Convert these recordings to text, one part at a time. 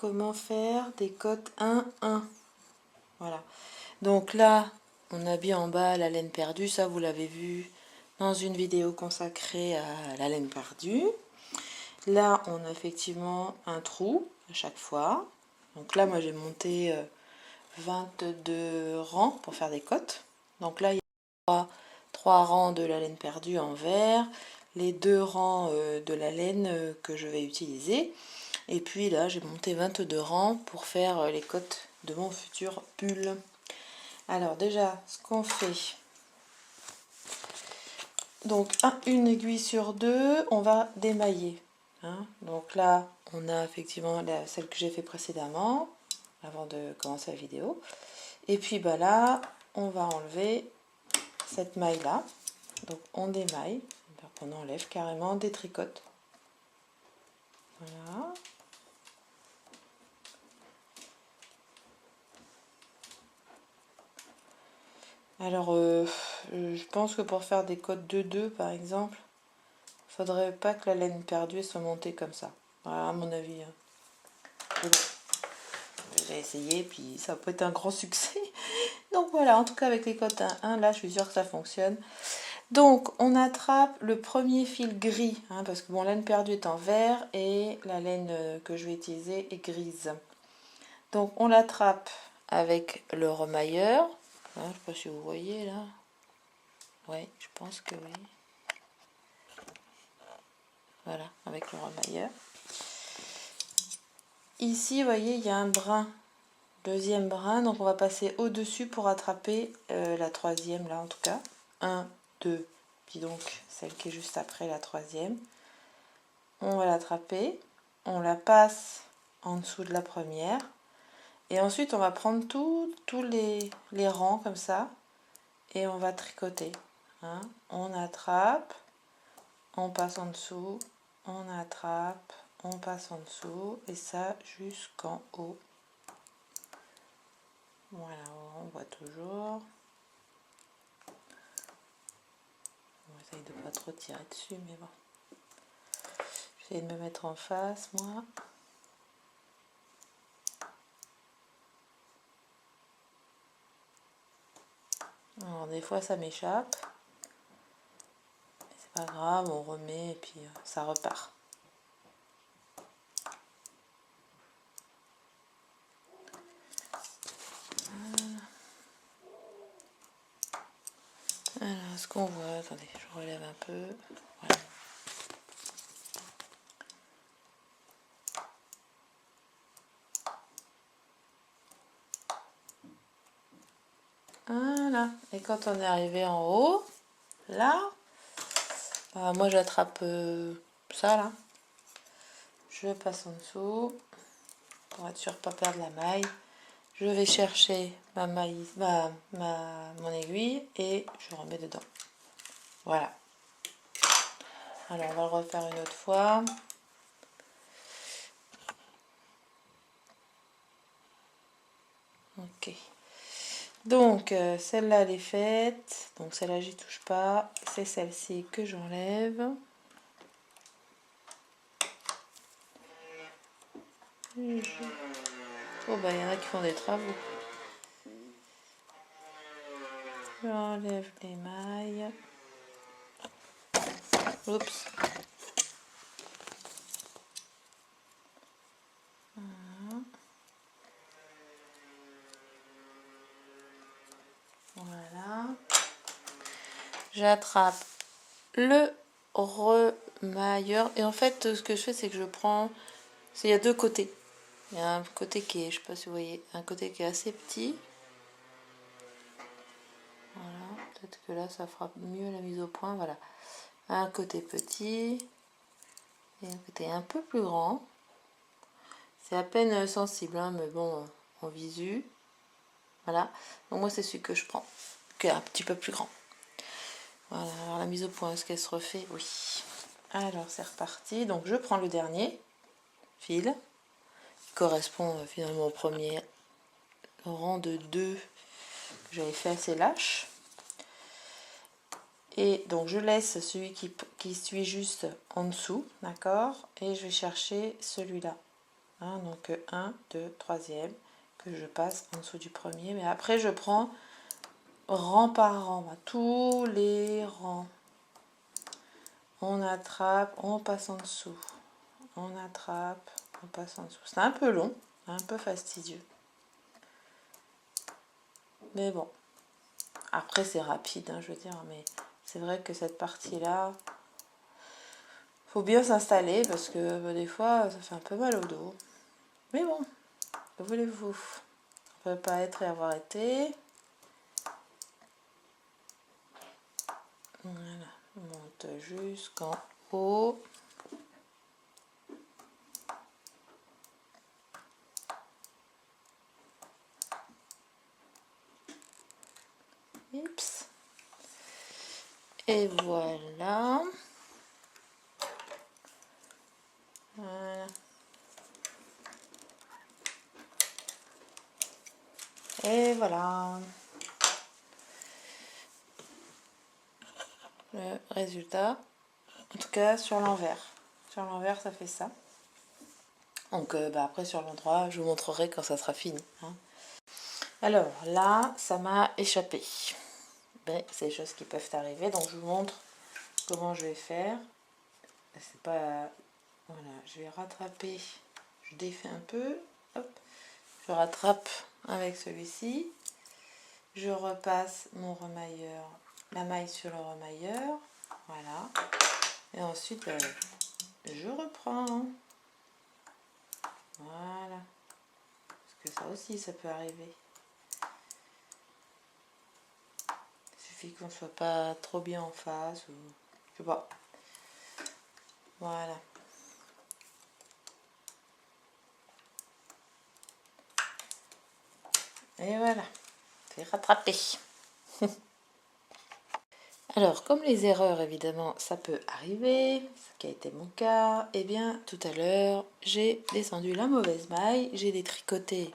comment faire des cotes 1-1. Voilà. Donc là, on a bien en bas la laine perdue. Ça, vous l'avez vu dans une vidéo consacrée à la laine perdue. Là, on a effectivement un trou à chaque fois. Donc là, moi, j'ai monté 22 rangs pour faire des cotes. Donc là, il y a 3 rangs de la laine perdue en vert, les 2 rangs de la laine que je vais utiliser. Et puis là, j'ai monté 22 rangs pour faire les cotes de mon futur pull. Alors déjà, ce qu'on fait, donc une aiguille sur 2, on va démailler. Hein. Donc là, on a effectivement celle que j'ai fait précédemment, avant de commencer la vidéo. Et puis bah là, on va enlever cette maille là. Donc on démaille, on enlève carrément, on détricote. Voilà. Alors, je pense que pour faire des cotes 2-2 par exemple, il faudrait pas que la laine perdue soit montée comme ça. Voilà, à mon avis. Bon, j'ai essayé, puis ça peut être un grand succès. Donc voilà, en tout cas avec les cotes 1-1, là je suis sûre que ça fonctionne. Donc on attrape le premier fil gris, hein, parce que mon laine perdue est en vert et la laine que je vais utiliser est grise. Donc on l'attrape avec le remailleur. Hein, je ne sais pas si vous voyez là. Oui, je pense que oui. Voilà, avec le remailleur. Ici, vous voyez, il y a un brin, deuxième brin, donc on va passer au-dessus pour attraper la troisième, là en tout cas. 1, 2, puis donc celle qui est juste après la troisième. On va l'attraper, on la passe en dessous de la première, et ensuite on va prendre tous les rangs comme ça, et on va tricoter. Hein. On attrape, on passe en dessous, on attrape, on passe en dessous, et ça jusqu'en haut. Voilà, on voit toujours. On essaye de pas trop tirer dessus, mais bon. J'essaie de me mettre en face, moi. Alors, des fois, ça m'échappe. C'est pas grave, on remet et puis ça repart. Alors, ce qu'on voit, attendez, je relève un peu. Voilà. Voilà. Et quand on est arrivé en haut, là, bah, moi j'attrape ça là. Je passe en dessous pour être sûr de ne pas perdre la maille. Je vais chercher ma maille, mon aiguille et je remets dedans. Voilà. Alors on va le refaire une autre fois. Ok. Donc celle-là elle est faite. Donc celle-là j'y touche pas. C'est celle-ci que j'enlève. Oh bah il y en a qui font des travaux. J'enlève les mailles. Oups. Voilà. J'attrape le remailleur. Et en fait, ce que je fais, c'est que je prends... Il y a deux côtés. Il y a un côté qui est, je sais pas si vous voyez, un côté qui est assez petit. Voilà. Peut-être que là, ça fera mieux la mise au point. Voilà. Un côté petit. Et un côté un peu plus grand. C'est à peine sensible, hein, mais bon, en visu. Voilà. Donc moi, c'est celui que je prends. Qui est un petit peu plus grand. Voilà, alors la mise au point, est-ce qu'elle se refait? Oui. Alors c'est reparti. Donc je prends le dernier fil, qui correspond finalement au premier rang de 2 que j'avais fait assez lâche. Et donc je laisse celui qui suit juste en dessous, d'accord? Et je vais chercher celui-là. hein, donc 1, 2, troisième, que je passe en dessous du premier, mais après je prends rang par rang, tous les rangs. On attrape, on passe en dessous. On attrape, on passe en dessous. C'est un peu long, un peu fastidieux. Mais bon, après c'est rapide, hein, je veux dire, mais c'est vrai que cette partie-là, faut bien s'installer parce que des fois ça fait un peu mal au dos. Mais bon, que voulez-vous? On ne peut pas être et avoir été. Voilà, on monte jusqu'en haut. Oups. Et voilà. Voilà. Et voilà. Le résultat. En tout cas, sur l'envers. Sur l'envers, ça fait ça. Donc, après, sur l'endroit, je vous montrerai quand ça sera fini. Hein. Alors, là, ça m'a échappé. Mais c'est des choses qui peuvent arriver. Donc, je vous montre comment je vais faire. C'est pas... Voilà, je vais rattraper. Je défais un peu. Hop. Je rattrape avec celui-ci. Je repasse mon remailleur, la maille sur le remailleur. Voilà. Et ensuite, je reprends. Voilà. Parce que ça aussi, ça peut arriver. Il suffit qu'on ne soit pas trop bien en face. Ou... Je sais pas. Voilà. Et voilà. C'est rattrapé. Alors, comme les erreurs, évidemment, ça peut arriver, ce qui a été mon cas, eh bien, tout à l'heure, j'ai descendu la mauvaise maille, j'ai détricoté,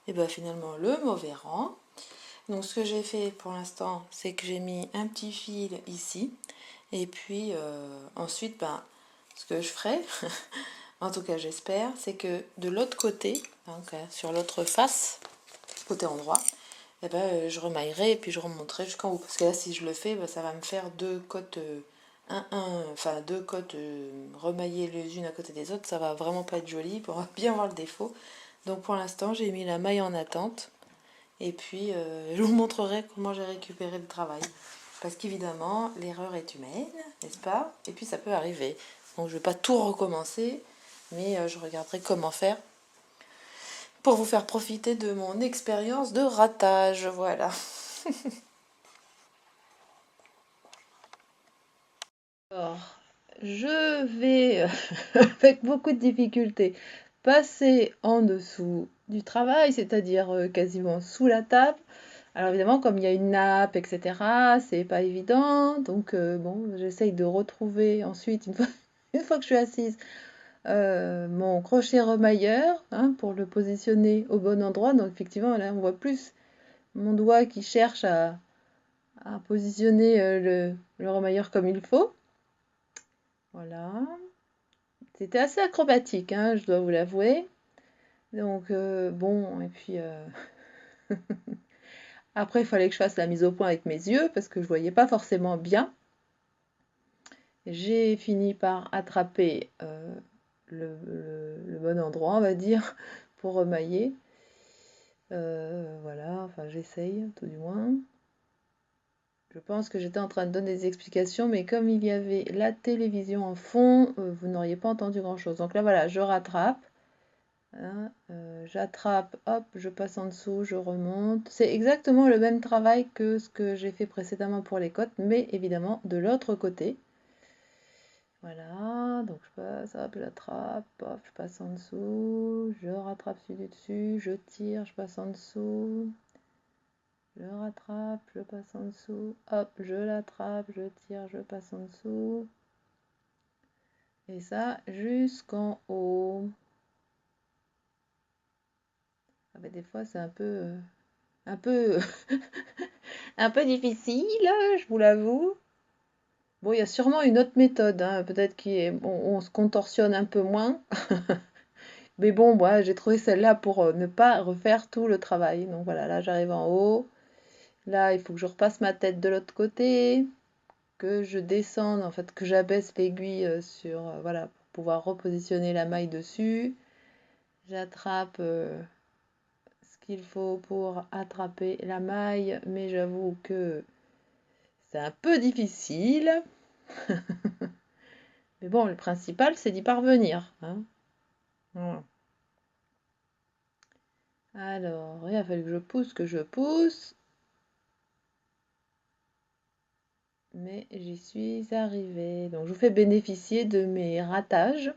et bien finalement, le mauvais rang. Donc, ce que j'ai fait pour l'instant, c'est que j'ai mis un petit fil ici, et puis ensuite, ce que je ferai, en tout cas j'espère, c'est que de l'autre côté, donc sur l'autre face, côté endroit, eh ben, je remaillerai et puis je remonterai jusqu'en haut. Parce que là, si je le fais, ça va me faire deux côtes, enfin deux côtes remaillées les unes à côté des autres. Ça va vraiment pas être joli, pour bien voir le défaut. Donc pour l'instant, j'ai mis la maille en attente. Et puis, je vous montrerai comment j'ai récupéré le travail. Parce qu'évidemment, l'erreur est humaine, n'est-ce pas? Et puis ça peut arriver. Donc je ne vais pas tout recommencer, mais je regarderai comment faire pour vous faire profiter de mon expérience de ratage, voilà. Alors, je vais, avec beaucoup de difficultés, passer en dessous du travail, c'est-à-dire quasiment sous la table. Alors évidemment, comme il y a une nappe, etc., c'est pas évident. Donc bon, j'essaye de retrouver ensuite, une fois que je suis assise, mon crochet remailleur, hein, pour le positionner au bon endroit. Donc effectivement, là, on voit plus mon doigt qui cherche à positionner le remailleur comme il faut. Voilà. C'était assez acrobatique, hein, je dois vous l'avouer. Donc bon, et puis après, il fallait que je fasse la mise au point avec mes yeux parce que je voyais pas forcément bien. J'ai fini par attraper le bon endroit, on va dire, pour remailler. Voilà, enfin j'essaye, tout du moins. Je pense que j'étais en train de donner des explications, mais comme il y avait la télévision en fond, vous n'auriez pas entendu grand-chose. Donc là, voilà, je rattrape. Hein, j'attrape, hop, je passe en dessous, je remonte. C'est exactement le même travail que ce que j'ai fait précédemment pour les côtes, mais évidemment de l'autre côté. Voilà, donc je passe, hop, j'attrape, hop, je passe en dessous, je rattrape celui du dessus, je tire, je passe en dessous, je rattrape, je passe en dessous, hop, je l'attrape, je tire, je passe en dessous. Et ça jusqu'en haut. Ah ben, des fois c'est un peu, un peu difficile, je vous l'avoue. Bon, il y a sûrement une autre méthode, hein, peut-être qu'on se contorsionne un peu moins. Mais bon, moi, j'ai trouvé celle-là pour ne pas refaire tout le travail. Donc voilà, là, j'arrive en haut. Là, il faut que je repasse ma tête de l'autre côté, que je descende, en fait, que j'abaisse l'aiguille sur, voilà, pour pouvoir repositionner la maille dessus. J'attrape ce qu'il faut pour attraper la maille, mais j'avoue que c'est un peu difficile. Mais bon, le principal, c'est d'y parvenir, hein. Voilà. Alors, il a fallu que je pousse, mais j'y suis arrivée. Donc, je vous fais bénéficier de mes ratages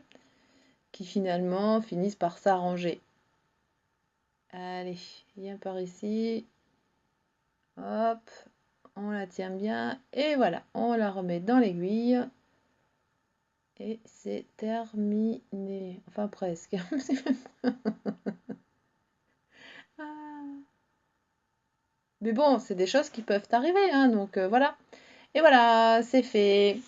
qui finalement finissent par s'arranger. Allez, viens par ici. Hop, on la tient bien. Et voilà, on la remet dans l'aiguille. Et c'est terminé. Enfin, presque. Ah. Mais bon, c'est des choses qui peuvent arriver, hein, donc voilà. Et voilà, c'est fait.